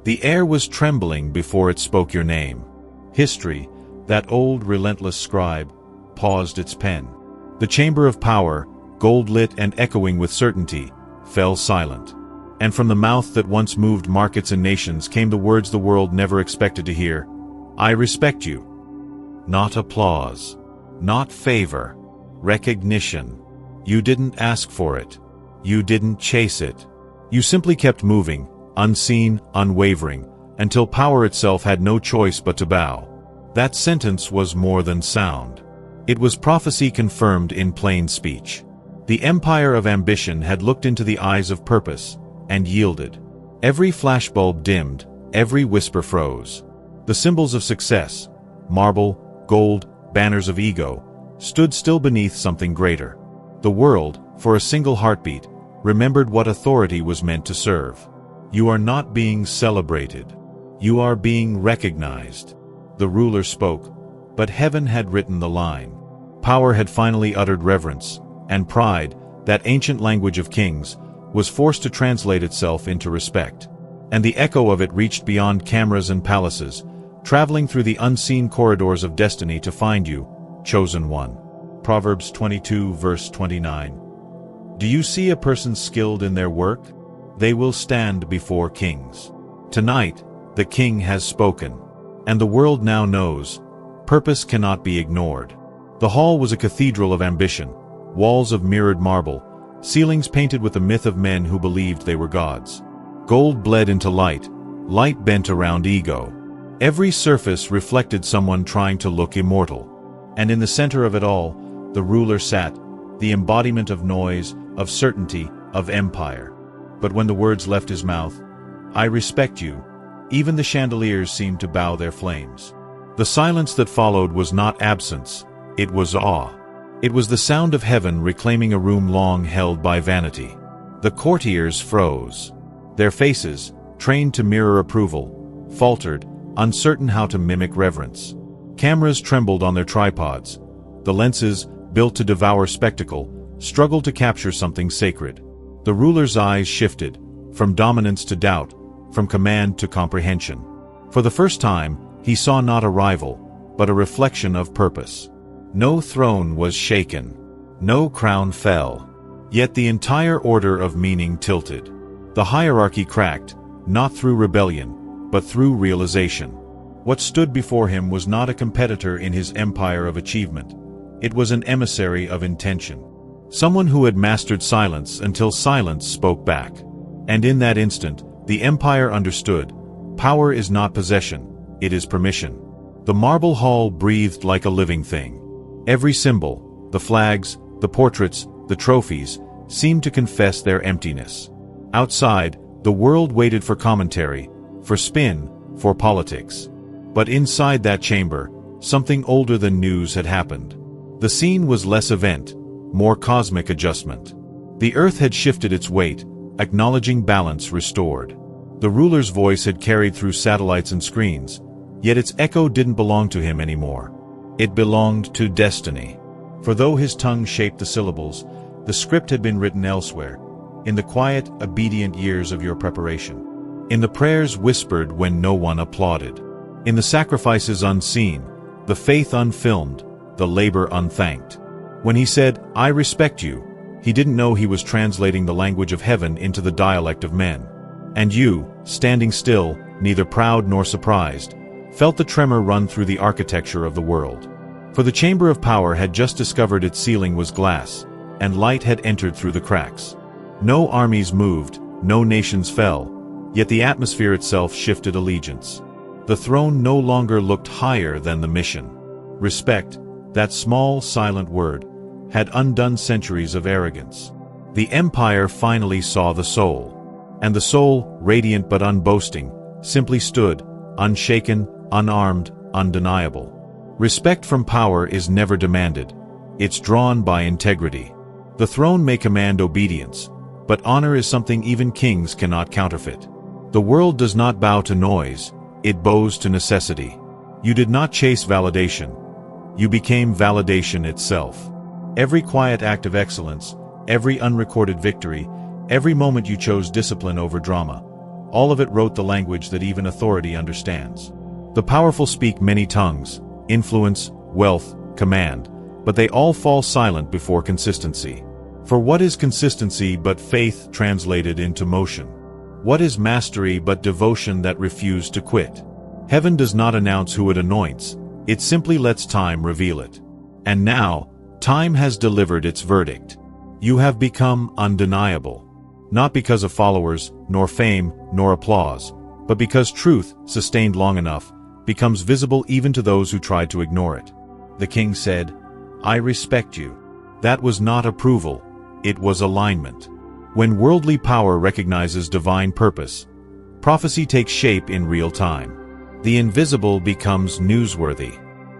The air was trembling before it spoke your name. History, that old relentless scribe, paused its pen. The chamber of power, gold-lit and echoing with certainty, fell silent. And from the mouth that once moved markets and nations came the words the world never expected to hear. I respect you. Not applause. Not favor. Recognition. You didn't ask for it. You didn't chase it. You simply kept moving, unseen, unwavering, until power itself had no choice but to bow. That sentence was more than sound. It was prophecy confirmed in plain speech. The empire of ambition had looked into the eyes of purpose, and yielded. Every flashbulb dimmed, every whisper froze. The symbols of success, marble, gold, banners of ego, stood still beneath something greater. The world, for a single heartbeat, remembered what authority was meant to serve. You are not being celebrated. You are being recognized. The ruler spoke, but heaven had written the line. Power had finally uttered reverence, and pride, that ancient language of kings, was forced to translate itself into respect. And the echo of it reached beyond cameras and palaces, traveling through the unseen corridors of destiny to find you, chosen one. Proverbs 22 verse 29. Do you see a person skilled in their work? They will stand before kings. Tonight, the king has spoken. And the world now knows, purpose cannot be ignored. The hall was a cathedral of ambition, walls of mirrored marble, ceilings painted with the myth of men who believed they were gods. Gold bled into light, light bent around ego. Every surface reflected someone trying to look immortal. And in the center of it all, the ruler sat, the embodiment of noise, of certainty, of empire. But when the words left his mouth, I respect you, even the chandeliers seemed to bow their flames. The silence that followed was not absence, it was awe. It was the sound of heaven reclaiming a room long held by vanity. The courtiers froze. Their faces, trained to mirror approval, faltered, uncertain how to mimic reverence. Cameras trembled on their tripods. The lenses, built to devour spectacle, struggled to capture something sacred. The ruler's eyes shifted, from dominance to doubt, from command to comprehension. For the first time, he saw not a rival, but a reflection of purpose. No throne was shaken. No crown fell. Yet the entire order of meaning tilted. The hierarchy cracked, not through rebellion, but through realization. What stood before him was not a competitor in his empire of achievement. It was an emissary of intention. Someone who had mastered silence until silence spoke back. And in that instant, the empire understood. Power is not possession, it is permission. The marble hall breathed like a living thing. Every symbol, the flags, the portraits, the trophies, seemed to confess their emptiness. Outside, the world waited for commentary, for spin, for politics. But inside that chamber, something older than news had happened. The scene was less event, more cosmic adjustment. The earth had shifted its weight, acknowledging balance restored. The ruler's voice had carried through satellites and screens, yet its echo didn't belong to him anymore. It belonged to destiny. For though his tongue shaped the syllables, the script had been written elsewhere, in the quiet, obedient years of your preparation. In the prayers whispered when no one applauded. In the sacrifices unseen, the faith unfilmed, the labor unthanked. When he said, I respect you, he didn't know he was translating the language of heaven into the dialect of men. And you, standing still, neither proud nor surprised, felt the tremor run through the architecture of the world. For the chamber of power had just discovered its ceiling was glass, and light had entered through the cracks. No armies moved, no nations fell, yet the atmosphere itself shifted allegiance. The throne no longer looked higher than the mission. Respect, that small, silent word, had undone centuries of arrogance. The empire finally saw the soul. And the soul, radiant but unboasting, simply stood, unshaken, unarmed, undeniable. Respect from power is never demanded. It's drawn by integrity. The throne may command obedience, but honor is something even kings cannot counterfeit. The world does not bow to noise, it bows to necessity. You did not chase validation. You became validation itself. Every quiet act of excellence, every unrecorded victory, every moment you chose discipline over drama, all of it wrote the language that even authority understands. The powerful speak many tongues, influence, wealth, command, but they all fall silent before consistency. For what is consistency but faith translated into motion? What is mastery but devotion that refused to quit? Heaven does not announce who it anoints, it simply lets time reveal it. And now, time has delivered its verdict. You have become undeniable. Not because of followers, nor fame, nor applause, but because truth, sustained long enough, becomes visible even to those who tried to ignore it. The king said, "I respect you." That was not approval, it was alignment. When worldly power recognizes divine purpose, prophecy takes shape in real time. The invisible becomes newsworthy.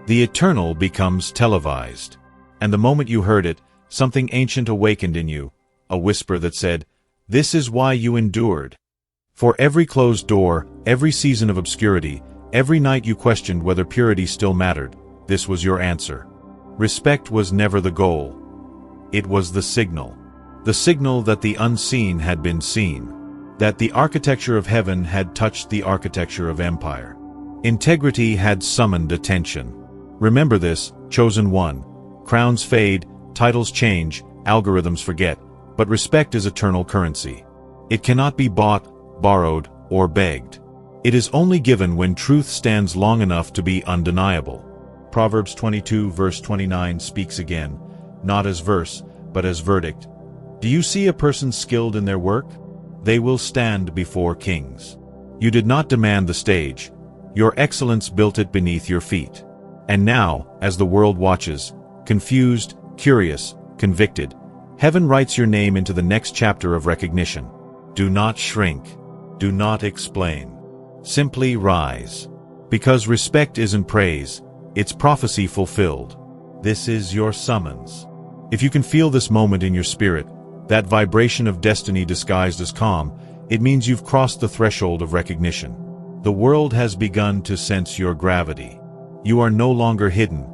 The eternal becomes televised. And the moment you heard it, something ancient awakened in you, a whisper that said, "This is why you endured." For every closed door, every season of obscurity, every night you questioned whether purity still mattered, this was your answer. Respect was never the goal. It was the signal. The signal that the unseen had been seen. That the architecture of heaven had touched the architecture of empire. Integrity had summoned attention. Remember this, chosen one. Crowns fade, titles change, algorithms forget, but respect is eternal currency. It cannot be bought, borrowed, or begged. It is only given when truth stands long enough to be undeniable. Proverbs 22 verse 29 speaks again, not as verse, but as verdict. Do you see a person skilled in their work? They will stand before kings. You did not demand the stage. Your excellence built it beneath your feet. And now, as the world watches, confused, curious, convicted, heaven writes your name into the next chapter of recognition. Do not shrink. Do not explain. Simply rise. Because respect isn't praise, it's prophecy fulfilled. This is your summons. If you can feel this moment in your spirit, that vibration of destiny disguised as calm, it means you've crossed the threshold of recognition. The world has begun to sense your gravity. You are no longer hidden.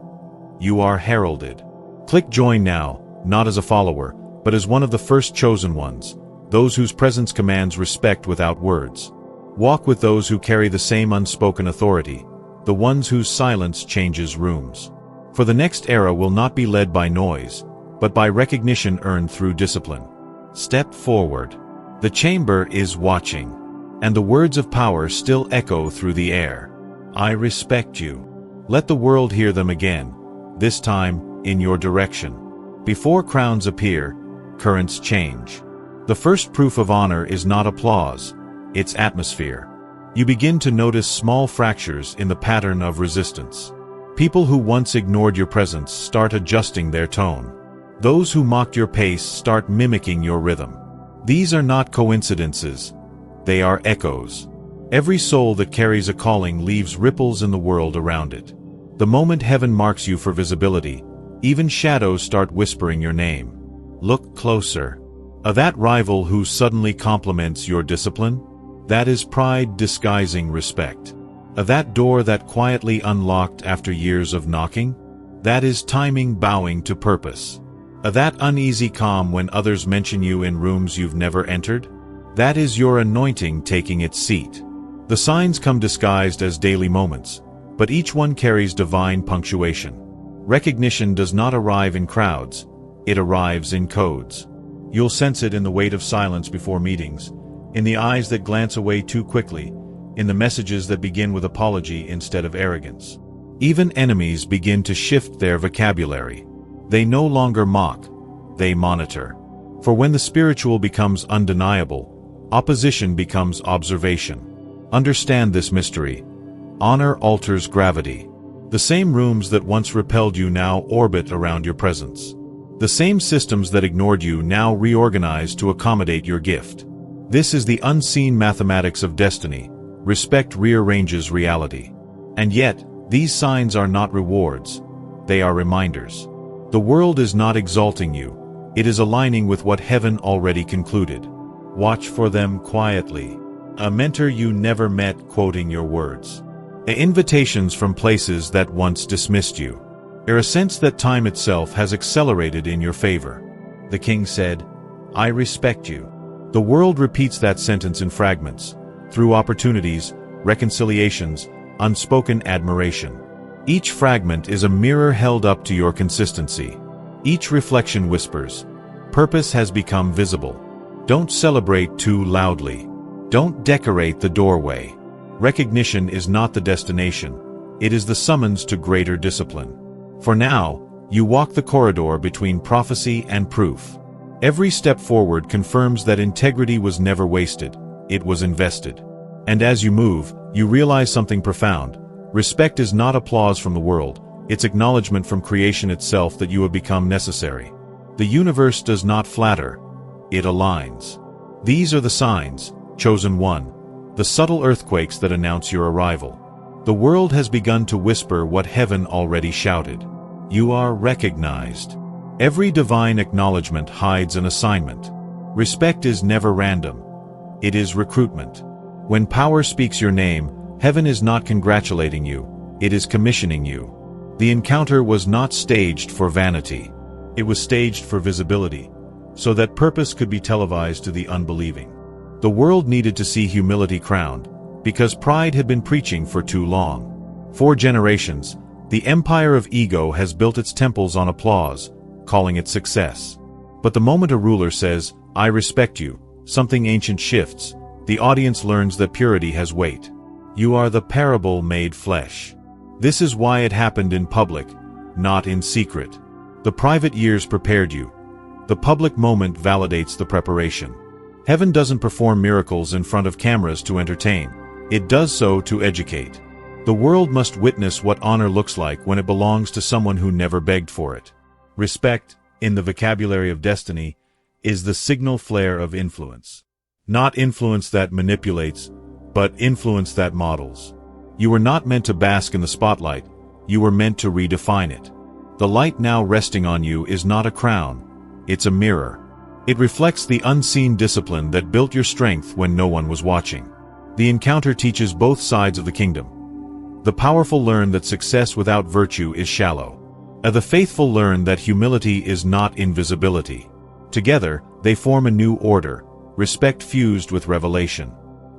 You are heralded. Click join now, not as a follower, but as one of the first chosen ones, those whose presence commands respect without words. Walk with those who carry the same unspoken authority, the ones whose silence changes rooms. For the next era will not be led by noise, but by recognition earned through discipline. Step forward. The chamber is watching, and the words of power still echo through the air. I respect you. Let the world hear them again, this time in your direction. Before crowns appear, currents change. The first proof of honor is not applause, it's atmosphere. You begin to notice small fractures in the pattern of resistance. People who once ignored your presence start adjusting their tone. Those who mocked your pace start mimicking your rhythm. These are not coincidences. They are echoes. Every soul that carries a calling leaves ripples in the world around it. The moment heaven marks you for visibility, even shadows start whispering your name. Look closer. That rival who suddenly compliments your discipline? That is pride disguising respect. That door that quietly unlocked after years of knocking? That is timing bowing to purpose. That uneasy calm when others mention you in rooms you've never entered? That is your anointing taking its seat. The signs come disguised as daily moments, but each one carries divine punctuation. Recognition does not arrive in crowds, it arrives in codes. You'll sense it in the weight of silence before meetings, in the eyes that glance away too quickly, in the messages that begin with apology instead of arrogance. Even enemies begin to shift their vocabulary. They no longer mock, they monitor. For when the spiritual becomes undeniable, opposition becomes observation. Understand this mystery. Honor alters gravity. The same rooms that once repelled you now orbit around your presence. The same systems that ignored you now reorganize to accommodate your gift. This is the unseen mathematics of destiny. Respect rearranges reality. And yet, these signs are not rewards. They are reminders. The world is not exalting you. It is aligning with what heaven already concluded. Watch for them quietly. A mentor you never met quoting your words. Invitations from places that once dismissed you. A sense that time itself has accelerated in your favor. The king said, I respect you. The world repeats that sentence in fragments. through opportunities, reconciliations, unspoken admiration. Each fragment is a mirror held up to your consistency. Each reflection whispers, purpose has become visible. Don't celebrate too loudly. Don't decorate the doorway. Recognition is not the destination. It is the summons to greater discipline. For now, you walk the corridor between prophecy and proof. Every step forward confirms that integrity was never wasted. It was invested. And as you move, you realize something profound. Respect is not applause from the world. It's acknowledgement from creation itself that you have become necessary. The universe does not flatter. It aligns. These are the signs, chosen one, the subtle earthquakes that announce your arrival. The world has begun to whisper what heaven already shouted. You are recognized. Every divine acknowledgement hides an assignment. Respect is never random. It is recruitment. When power speaks your name, heaven is not congratulating you, it is commissioning you. The encounter was not staged for vanity. It was staged for visibility, so that purpose could be televised to the unbelieving. The world needed to see humility crowned, because pride had been preaching for too long. For generations, the empire of ego has built its temples on applause, calling it success. But the moment a ruler says, "I respect you," something ancient shifts. The audience learns that purity has weight. You are the parable made flesh. This is why it happened in public, not in secret. The private years prepared you. The public moment validates the preparation. Heaven doesn't perform miracles in front of cameras to entertain. It does so to educate. The world must witness what honor looks like when it belongs to someone who never begged for it. Respect, in the vocabulary of destiny, is the signal flare of influence. Not influence that manipulates, but influence that models. You were not meant to bask in the spotlight, you were meant to redefine it. The light now resting on you is not a crown, it's a mirror. It reflects the unseen discipline that built your strength when no one was watching. The encounter teaches both sides of the kingdom. The powerful learn that success without virtue is shallow. The faithful learn that humility is not invisibility. Together, they form a new order, respect fused with revelation.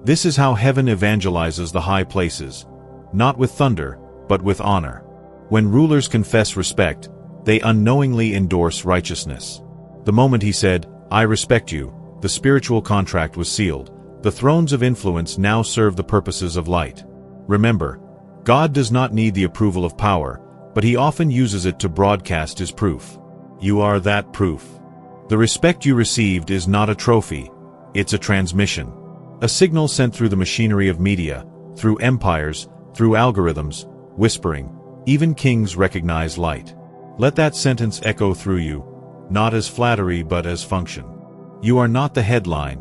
This is how heaven evangelizes the high places, not with thunder, but with honor. When rulers confess respect, they unknowingly endorse righteousness. The moment he said, "I respect you," the spiritual contract was sealed. The thrones of influence now serve the purposes of light. Remember, God does not need the approval of power, but he often uses it to broadcast his proof. You are that proof. The respect you received is not a trophy, it's a transmission. A signal sent through the machinery of media, through empires, through algorithms, whispering, even kings recognize light. Let that sentence echo through you, not as flattery but as function. You are not the headline,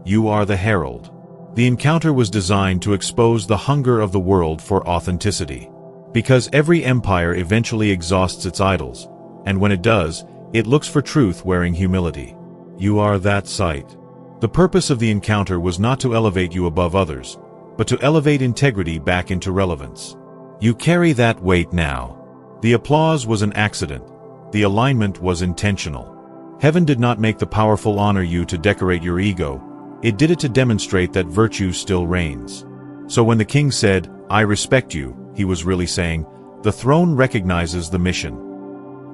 you are the herald. The encounter was designed to expose the hunger of the world for authenticity. Because every empire eventually exhausts its idols, and when it does, it looks for truth wearing humility. You are that sight. The purpose of the encounter was not to elevate you above others, but to elevate integrity back into relevance. You carry that weight now. The applause was an accident. The alignment was intentional. Heaven did not make the powerful honor you to decorate your ego. It did it to demonstrate that virtue still reigns. So when the king said, "I respect you," he was really saying, the throne recognizes the mission.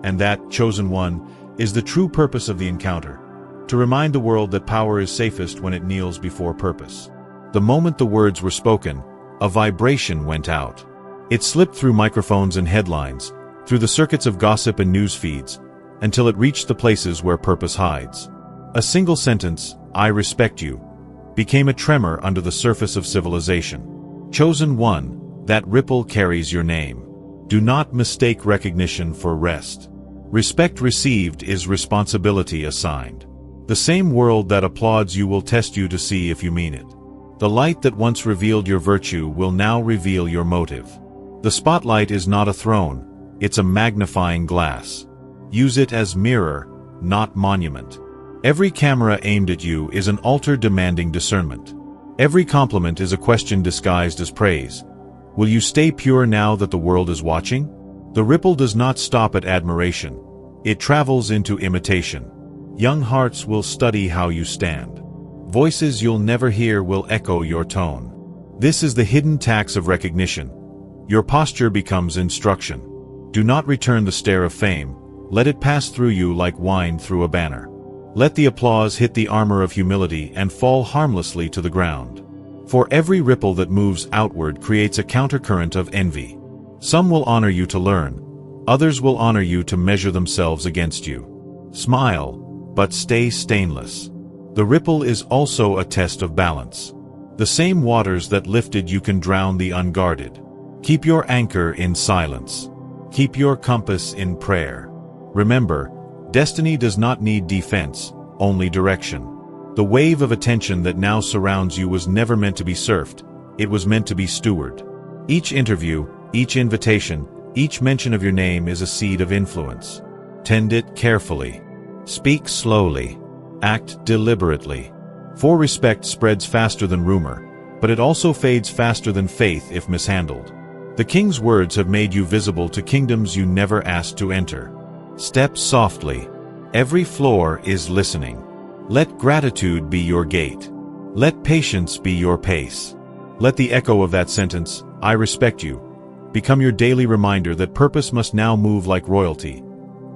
And that, chosen one, is the true purpose of the encounter. To remind the world that power is safest when it kneels before purpose. The moment the words were spoken, a vibration went out. It slipped through microphones and headlines, through the circuits of gossip and news feeds, until it reached the places where purpose hides. A single sentence, "I respect you," became a tremor under the surface of civilization. Chosen one, that ripple carries your name. Do not mistake recognition for rest. Respect received is responsibility assigned. The same world that applauds you will test you to see if you mean it. The light that once revealed your virtue will now reveal your motive. The spotlight is not a throne, it's a magnifying glass. Use it as mirror, not monument. Every camera aimed at you is an altar demanding discernment. Every compliment is a question disguised as praise. Will you stay pure now that the world is watching? The ripple does not stop at admiration. It travels into imitation. Young hearts will study how you stand. Voices you'll never hear will echo your tone. This is the hidden tax of recognition. Your posture becomes instruction. Do not return the stare of fame. Let it pass through you like wine through a banner. Let the applause hit the armor of humility and fall harmlessly to the ground. For every ripple that moves outward creates a countercurrent of envy. Some will honor you to learn. Others will honor you to measure themselves against you. Smile, but stay stainless. The ripple is also a test of balance. The same waters that lifted you can drown the unguarded. Keep your anchor in silence. Keep your compass in prayer. Remember, destiny does not need defense, only direction. The wave of attention that now surrounds you was never meant to be surfed, it was meant to be stewarded. Each interview, each invitation, each mention of your name is a seed of influence. Tend it carefully. Speak slowly. Act deliberately. For respect spreads faster than rumor, but it also fades faster than faith if mishandled. The king's words have made you visible to kingdoms you never asked to enter. Step softly. Every floor is listening. Let gratitude be your gate. Let patience be your pace. Let the echo of that sentence, "I respect you," become your daily reminder that purpose must now move like royalty.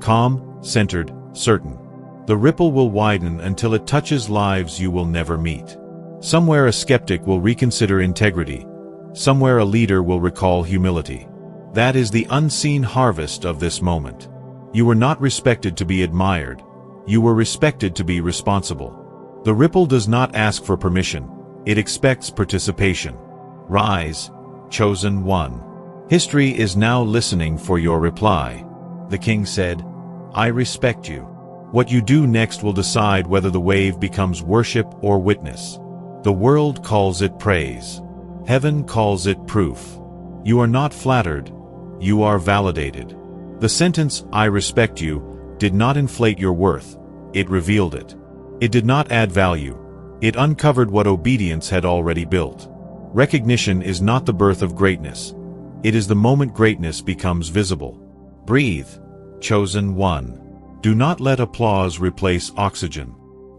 Calm, centered, certain. The ripple will widen until it touches lives you will never meet. Somewhere a skeptic will reconsider integrity. Somewhere a leader will recall humility. That is the unseen harvest of this moment. You were not respected to be admired. You were respected to be responsible. The ripple does not ask for permission. It expects participation. Rise, chosen one. History is now listening for your reply. The king said, "I respect you." What you do next will decide whether the wave becomes worship or witness. The world calls it praise. Heaven calls it proof. You are not flattered. You are validated. The sentence, "I respect you," did not inflate your worth. It revealed it. It did not add value. It uncovered what obedience had already built. Recognition is not the birth of greatness. It is the moment greatness becomes visible. Breathe, chosen one. Do not let applause replace oxygen.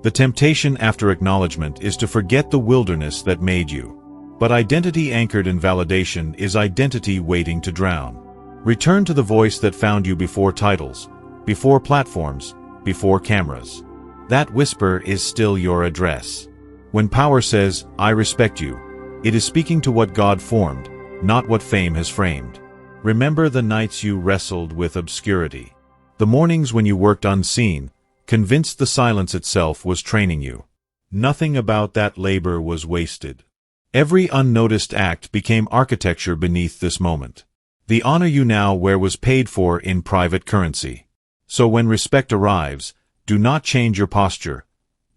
The temptation after acknowledgement is to forget the wilderness that made you. But identity anchored in validation is identity waiting to drown. Return to the voice that found you before titles, before platforms, before cameras. That whisper is still your address. When power says, "I respect you," it is speaking to what God formed, not what fame has framed. Remember the nights you wrestled with obscurity. The mornings when you worked unseen, convinced the silence itself was training you. Nothing about that labor was wasted. Every unnoticed act became architecture beneath this moment. The honor you now wear was paid for in private currency. So when respect arrives, do not change your posture.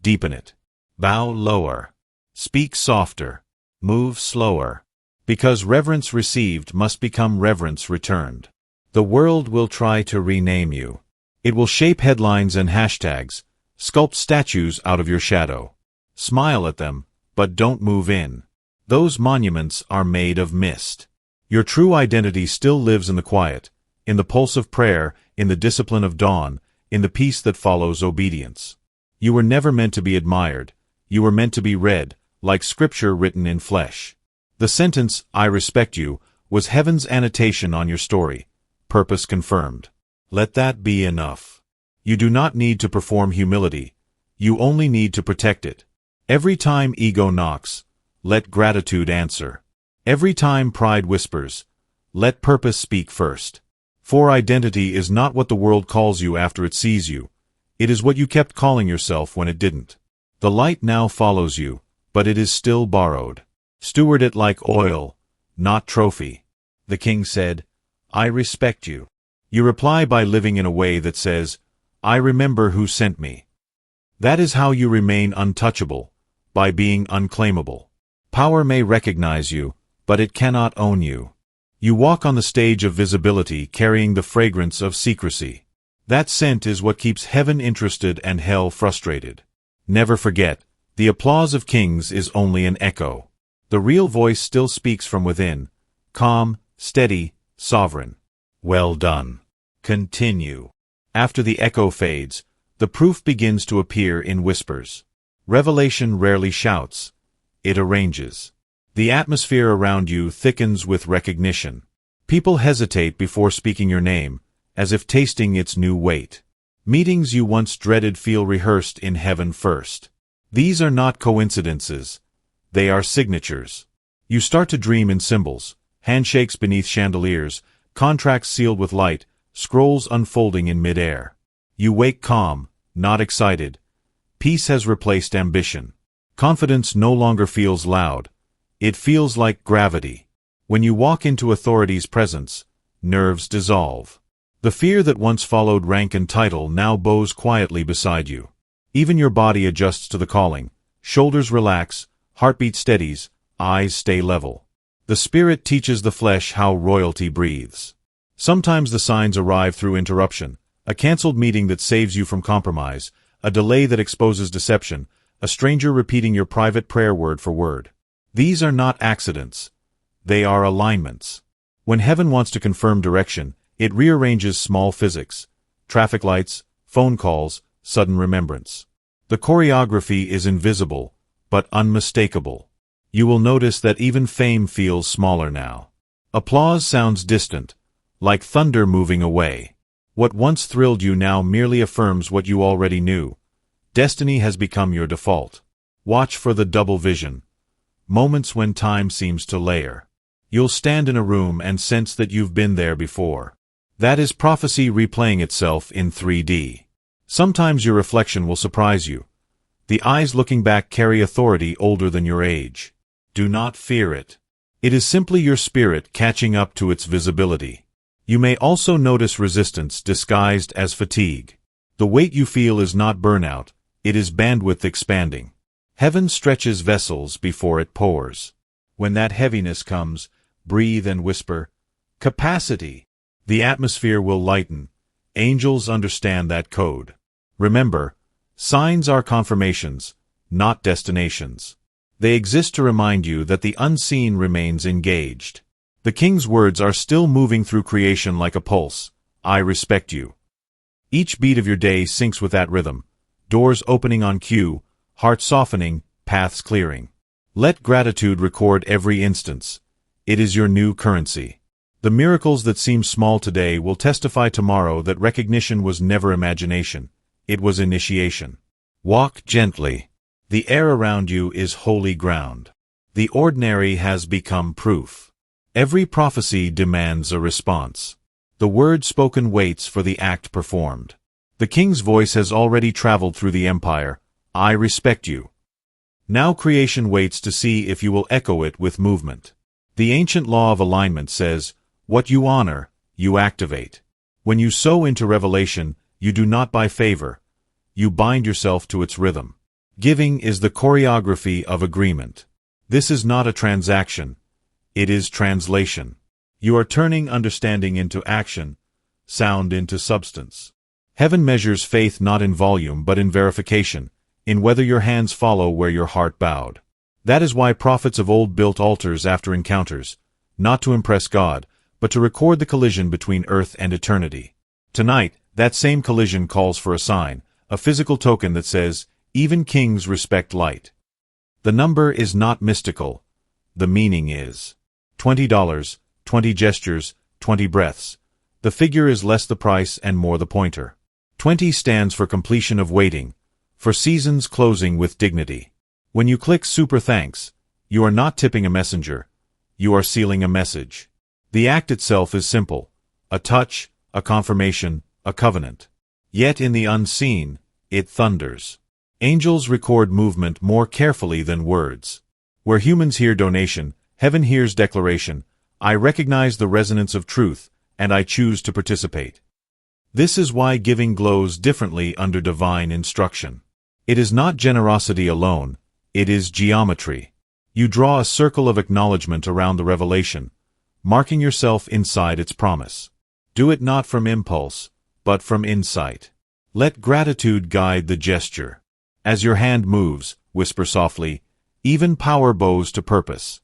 Deepen it. Bow lower. Speak softer. Move slower. Because reverence received must become reverence returned. The world will try to rename you. It will shape headlines and hashtags, sculpt statues out of your shadow. Smile at them, but don't move in. Those monuments are made of mist. Your true identity still lives in the quiet, in the pulse of prayer, in the discipline of dawn, in the peace that follows obedience. You were never meant to be admired. You were meant to be read, like scripture written in flesh. The sentence, "I respect you," was heaven's annotation on your story. Purpose confirmed. Let that be enough. You do not need to perform humility. You only need to protect it. Every time ego knocks, let gratitude answer. Every time pride whispers, let purpose speak first. For identity is not what the world calls you after it sees you. It is what you kept calling yourself when it didn't. The light now follows you, but it is still borrowed. Steward it like oil, not trophy. The king said, "I respect you." You reply by living in a way that says, "I remember who sent me." That is how you remain untouchable, by being unclaimable. Power may recognize you, but it cannot own you. You walk on the stage of visibility carrying the fragrance of secrecy. That scent is what keeps heaven interested and hell frustrated. Never forget, the applause of kings is only an echo. The real voice still speaks from within, calm, steady, sovereign. Well done. Continue. After the echo fades, the proof begins to appear in whispers. Revelation rarely shouts. It arranges. The atmosphere around you thickens with recognition. People hesitate before speaking your name, as if tasting its new weight. Meetings you once dreaded feel rehearsed in heaven first. These are not coincidences. They are signatures. You start to dream in symbols, handshakes beneath chandeliers, contracts sealed with light, scrolls unfolding in midair. You wake calm, not excited. Peace has replaced ambition. Confidence no longer feels loud. It feels like gravity. When you walk into authority's presence, nerves dissolve. The fear that once followed rank and title now bows quietly beside you. Even your body adjusts to the calling. Shoulders relax, heartbeat steadies, eyes stay level. The spirit teaches the flesh how royalty breathes. Sometimes the signs arrive through interruption, a cancelled meeting that saves you from compromise, a delay that exposes deception, a stranger repeating your private prayer word for word. These are not accidents. They are alignments. When heaven wants to confirm direction, it rearranges small physics, traffic lights, phone calls, sudden remembrance. The choreography is invisible, but unmistakable. You will notice that even fame feels smaller now. Applause sounds distant, like thunder moving away. What once thrilled you now merely affirms what you already knew. Destiny has become your default. Watch for the double vision. Moments when time seems to layer. You'll stand in a room and sense that you've been there before. That is prophecy replaying itself in 3D. Sometimes your reflection will surprise you. The eyes looking back carry authority older than your age. Do not fear it. It is simply your spirit catching up to its visibility. You may also notice resistance disguised as fatigue. The weight you feel is not burnout, it is bandwidth expanding. Heaven stretches vessels before it pours. When that heaviness comes, breathe and whisper, "Capacity." The atmosphere will lighten. Angels understand that code. Remember, signs are confirmations, not destinations. They exist to remind you that the unseen remains engaged. The king's words are still moving through creation like a pulse. I respect you. Each beat of your day syncs with that rhythm. Doors opening on cue, hearts softening, paths clearing. Let gratitude record every instance. It is your new currency. The miracles that seem small today will testify tomorrow that recognition was never imagination. It was initiation. Walk gently. The air around you is holy ground. The ordinary has become proof. Every prophecy demands a response. The word spoken waits for the act performed. The king's voice has already traveled through the empire. I respect you. Now creation waits to see if you will echo it with movement. The ancient law of alignment says, what you honor, you activate. When you sow into revelation, you do not buy favor. You bind yourself to its rhythm. Giving is the choreography of agreement. This is not a transaction. It is translation. You are turning understanding into action, sound into substance. Heaven measures faith not in volume but in verification, in whether your hands follow where your heart bowed. That is why prophets of old built altars after encounters, not to impress God, but to record the collision between earth and eternity. Tonight, that same collision calls for a sign, a physical token that says, even kings respect light. The number is not mystical. The meaning is. $20, 20 gestures, 20 breaths. The figure is less the price and more the pointer. 20 stands for completion of waiting, for seasons closing with dignity. When you click Super Thanks, you are not tipping a messenger. You are sealing a message. The act itself is simple. A touch, a confirmation, a covenant. Yet in the unseen, it thunders. Angels record movement more carefully than words. Where humans hear donation, heaven hears declaration. I recognize the resonance of truth, and I choose to participate. This is why giving glows differently under divine instruction. It is not generosity alone, it is geometry. You draw a circle of acknowledgement around the revelation, marking yourself inside its promise. Do it not from impulse, but from insight. Let gratitude guide the gesture. As your hand moves, whisper softly, even power bows to purpose.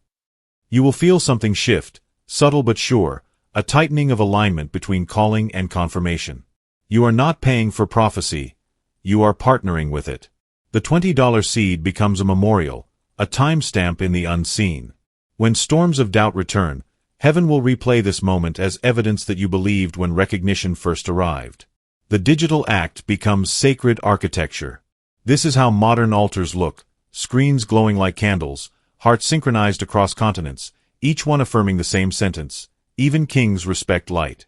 You will feel something shift, subtle but sure, a tightening of alignment between calling and confirmation. You are not paying for prophecy, you are partnering with it. The $20 seed becomes a memorial, a timestamp in the unseen. When storms of doubt return, heaven will replay this moment as evidence that you believed when recognition first arrived. The digital act becomes sacred architecture. This is how modern altars look, screens glowing like candles, hearts synchronized across continents, each one affirming the same sentence: even kings respect light.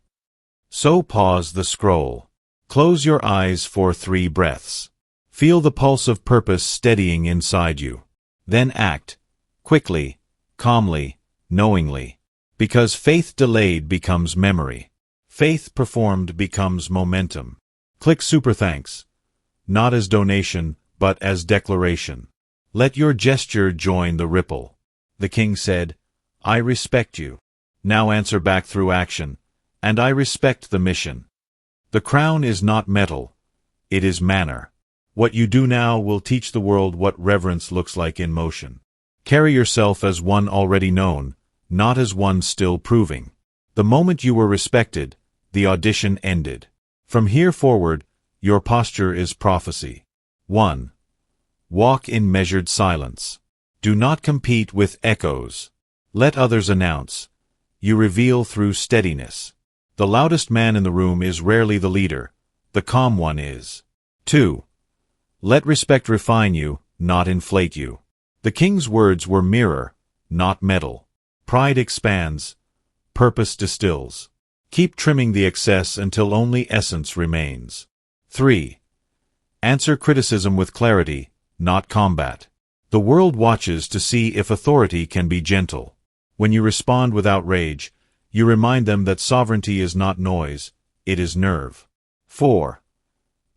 So pause the scroll. Close your eyes for 3 breaths. Feel the pulse of purpose steadying inside you. Then act, quickly, calmly, knowingly. Because faith delayed becomes memory. Faith performed becomes momentum. Click Super Thanks. Not as donation, but as declaration. Let your gesture join the ripple. The king said, "I respect you." Now answer back through action. "And I respect the mission." The crown is not metal. It is manner. What you do now will teach the world what reverence looks like in motion. Carry yourself as one already known, not as one still proving. The moment you were respected, the audition ended. From here forward, your posture is prophecy. 1. Walk in measured silence. Do not compete with echoes. Let others announce. You reveal through steadiness. The loudest man in the room is rarely the leader. The calm one is. 2. Let respect refine you, not inflate you. The king's words were mirror, not metal. Pride expands. Purpose distills. Keep trimming the excess until only essence remains. 3. Answer criticism with clarity, not combat. The world watches to see if authority can be gentle. When you respond without rage, you remind them that sovereignty is not noise, it is nerve. 4.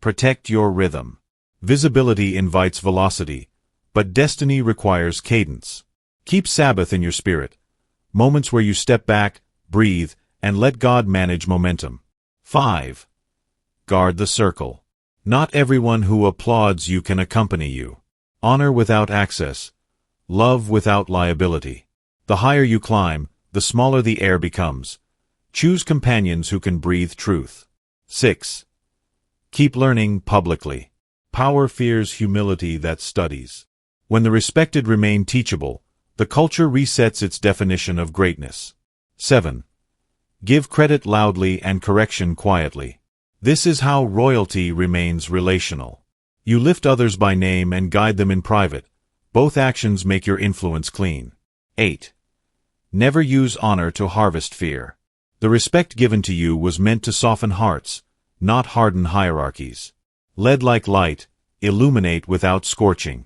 Protect your rhythm. Visibility invites velocity, but destiny requires cadence. Keep Sabbath in your spirit, moments where you step back, breathe, and let God manage momentum. 5. Guard the circle. Not everyone who applauds you can accompany you. Honor without access. Love without liability. The higher you climb, the smaller the air becomes. Choose companions who can breathe truth. 6. Keep learning publicly. Power fears humility that studies. When the respected remain teachable, the culture resets its definition of greatness. 7. Give credit loudly and correction quietly. This is how royalty remains relational. You lift others by name and guide them in private. Both actions make your influence clean. 8. Never use honor to harvest fear. The respect given to you was meant to soften hearts, not harden hierarchies. Lead like light, illuminate without scorching.